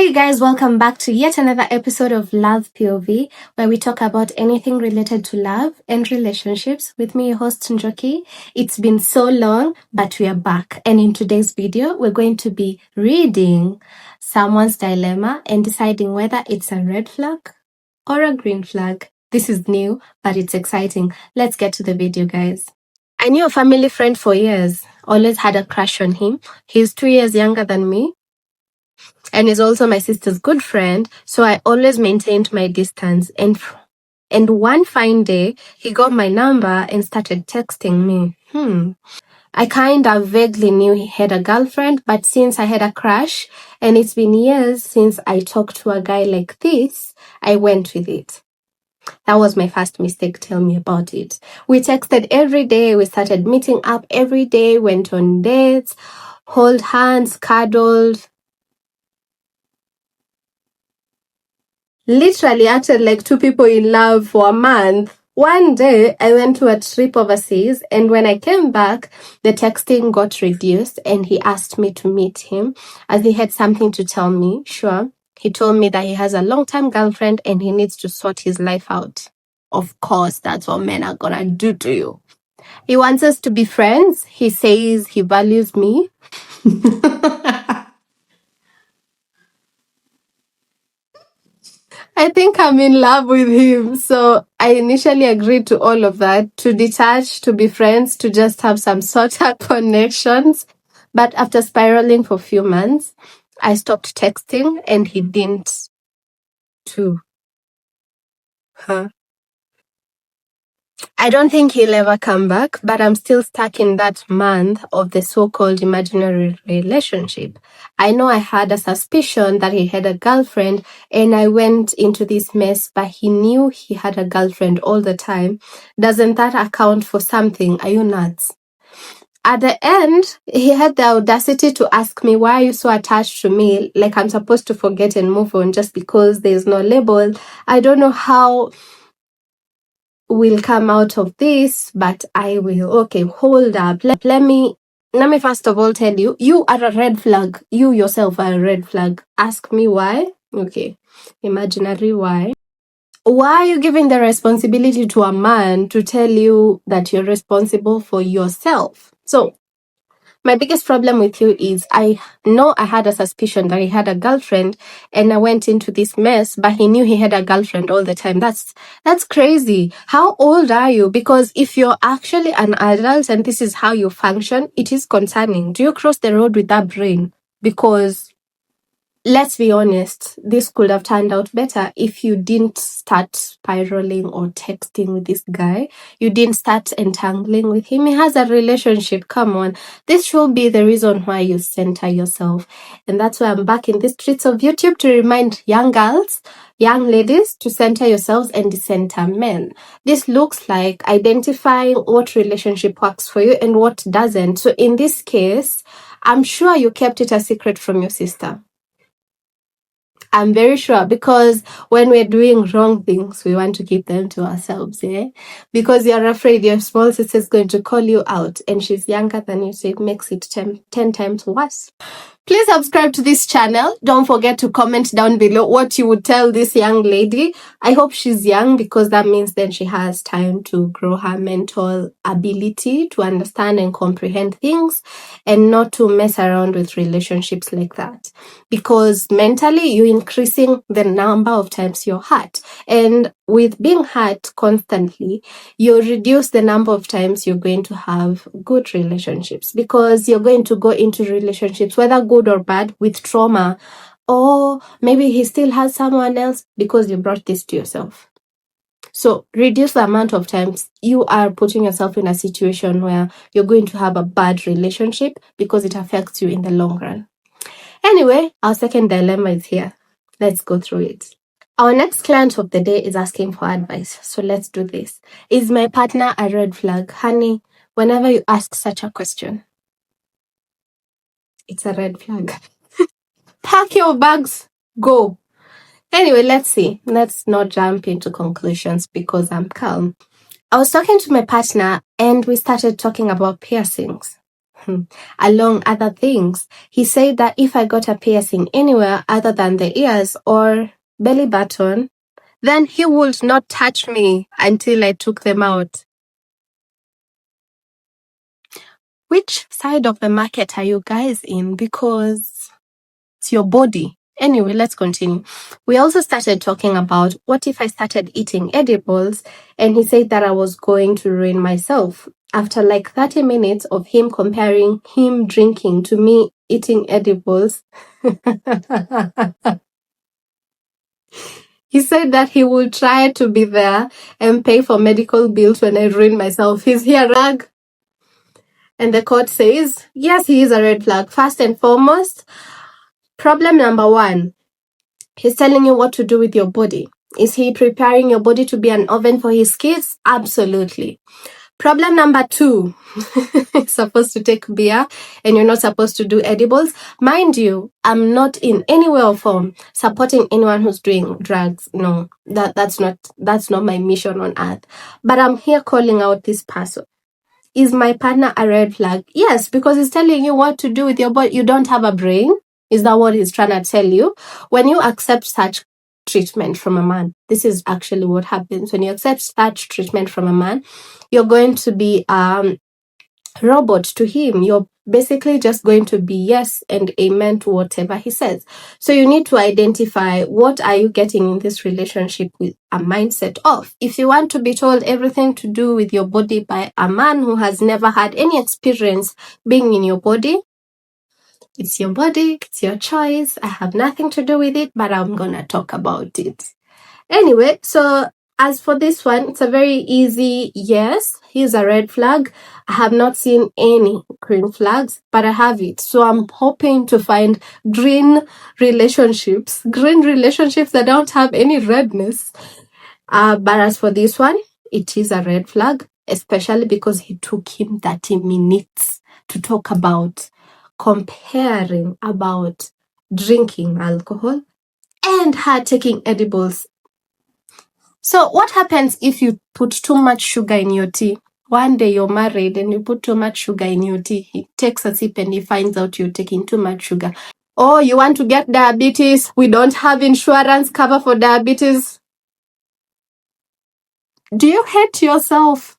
Hi guys, welcome back to yet another episode of Love POV, where we talk about anything related to love and relationships. With me, your host Njoki. It's been so long, but we are back. And in today's video, we're going to be reading someone's dilemma and deciding whether it's a red flag or a green flag. This is new, but it's exciting. Let's get to the video, guys. I knew a family friend for years, always had a crush on him. He's 2 years younger than me and is also my sister's good friend, so I always maintained my distance. And one fine day, he got my number and started texting me. I kind of vaguely knew he had a girlfriend, but since I had a crush, and it's been years since I talked to a guy like this, I went with it. That was my first mistake. Tell me about it. We texted every day. We started meeting up every day, went on dates, hold hands, cuddled. Literally acted like two people in love for a month. One day, I went to a trip overseas, and when I came back, the texting got reduced, and he asked me to meet him as he had something to tell me. Sure. He told me that he has a long-time girlfriend and he needs to sort his life out. Of course, that's what men are gonna do to you. He wants us to be friends. He says he values me. I think I'm in love with him. So I initially agreed to all of that, to detach, to be friends, to just have some sort of connections. But after spiraling for a few months, I stopped texting and he didn't too. I don't think he'll ever come back, but I'm still stuck in that month of the so-called imaginary relationship. I know I had a suspicion that he had a girlfriend and I went into this mess, but he knew he had a girlfriend all the time. Doesn't that account for something? Are you nuts? At the end, he had the audacity to ask me, why are you so attached to me? Like I'm supposed to forget and move on just because there's no label. I don't know how will come out of this, but I will. Okay, hold up. Let me first of all tell you, you are a red flag. You yourself are a red flag. Ask me why. Okay, imaginary why. Why are you giving the responsibility to a man to tell you that you're responsible for yourself? So my biggest problem with you is I know I had a suspicion that he had a girlfriend and I went into this mess, but he knew he had a girlfriend all the time. That's crazy. How old are you? Because if you're actually an adult and this is how you function, it is concerning. Do you cross the road with that brain? Because let's be honest, this could have turned out better if you didn't start spiraling or texting with this guy. You didn't start entangling with him. He has a relationship. Come on. This should be the reason why you center yourself. And that's why I'm back in the streets of YouTube to remind young girls, young ladies, to center yourselves and decenter men. This looks like identifying what relationship works for you and what doesn't. So in this case, I'm sure you kept it a secret from your sister. I'm very sure, because when we're doing wrong things, we want to keep them to ourselves, yeah? Because you're afraid your small sister is going to call you out and she's younger than you, so it makes it 10 times worse. Please subscribe to this channel. Don't forget to comment down below what you would tell this young lady. I hope she's young, because that means then she has time to grow her mental ability to understand and comprehend things and not to mess around with relationships like that. Because mentally, you're increasing the number of times you're hurt. And with being hurt constantly, you reduce the number of times you're going to have good relationships, because you're going to go into relationships, whether good or bad, with trauma, or maybe he still has someone else, because you brought this to yourself. So reduce the amount of times you are putting yourself in a situation where you're going to have a bad relationship, because it affects you in the long run. Anyway, our second dilemma is here. Let's go through it. Our next client of the day is asking for advice. So let's do this. Is my partner a red flag? Honey, whenever you ask such a question, it's a red flag. Pack your bags, go. Anyway, let's see. Let's not jump into conclusions because I'm calm. I was talking to my partner and we started talking about piercings. along other things. He said that if I got a piercing anywhere other than the ears or belly button, then he would not touch me until I took them out. Which side of the market are you guys in? Because it's your body. Anyway, let's continue. We also started talking about what if I started eating edibles, and he said that I was going to ruin myself. After like 30 minutes of him comparing him drinking to me eating edibles, he said that he will try to be there and pay for medical bills when I ruin myself. Is he a rag? And the court says, yes, he is a red flag. First and foremost, problem number one, he's telling you what to do with your body. Is he preparing your body to be an oven for his kids? Absolutely. Problem number two, you're supposed to take beer and you're not supposed to do edibles. Mind you, I'm not in any way or form supporting anyone who's doing drugs. No, that's not my mission on earth. But I'm here calling out this person. Is my partner a red flag? Yes, because he's telling you what to do with your body. You don't have a brain. Is that what he's trying to tell you? When you accept such treatment from a man, this is actually what happens. When you accept such treatment from a man, you're going to be robot to him. You're basically just going to be yes and amen to whatever he says. So you need to identify what are you getting in this relationship with a mindset of. If you want to be told everything to do with your body by a man who has never had any experience being in your body, it's your body, it's your choice. I have nothing to do with it, but I'm gonna talk about it. Anyway, so as for this one, it's a very easy yes. Here's a red flag. I have not seen any green flags, but I have it. So I'm hoping to find green relationships that don't have any redness. But as for this one, it is a red flag, especially because he took him 30 minutes to talk about comparing about drinking alcohol and her taking edibles. So what happens if you put too much sugar in your tea? One day you're married and you put too much sugar in your tea. He takes a sip and he finds out you're taking too much sugar. Oh, you want to get diabetes? We don't have insurance cover for diabetes. Do you hate yourself?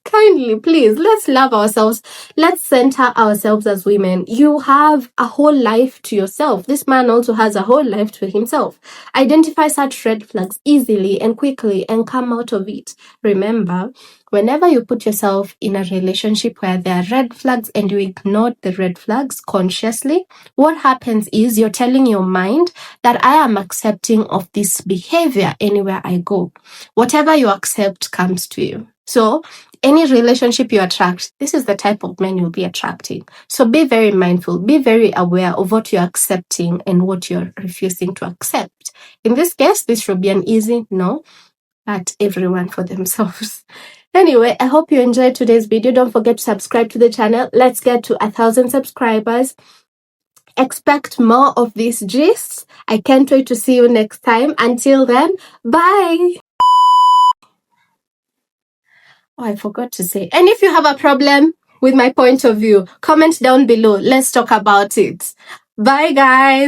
Kindly, please, let's love ourselves. Let's center ourselves as women. You have a whole life to yourself. This man also has a whole life to himself. Identify such red flags easily and quickly and come out of it. Remember, whenever you put yourself in a relationship where there are red flags and you ignore the red flags consciously, what happens is you're telling your mind that I am accepting of this behavior anywhere I go. Whatever you accept comes to you. So any relationship you attract, this is the type of men you'll be attracting. So be very mindful, be very aware of what you're accepting and what you're refusing to accept. In this case, this should be an easy no, but everyone for themselves. Anyway, I hope you enjoyed today's video. Don't forget to subscribe to the channel. Let's get to 1,000 subscribers. Expect more of these gists. I can't wait to see you next time. Until then, bye. Oh, I forgot to say. And if you have a problem with my point of view, comment down below. Let's talk about it. Bye, guys.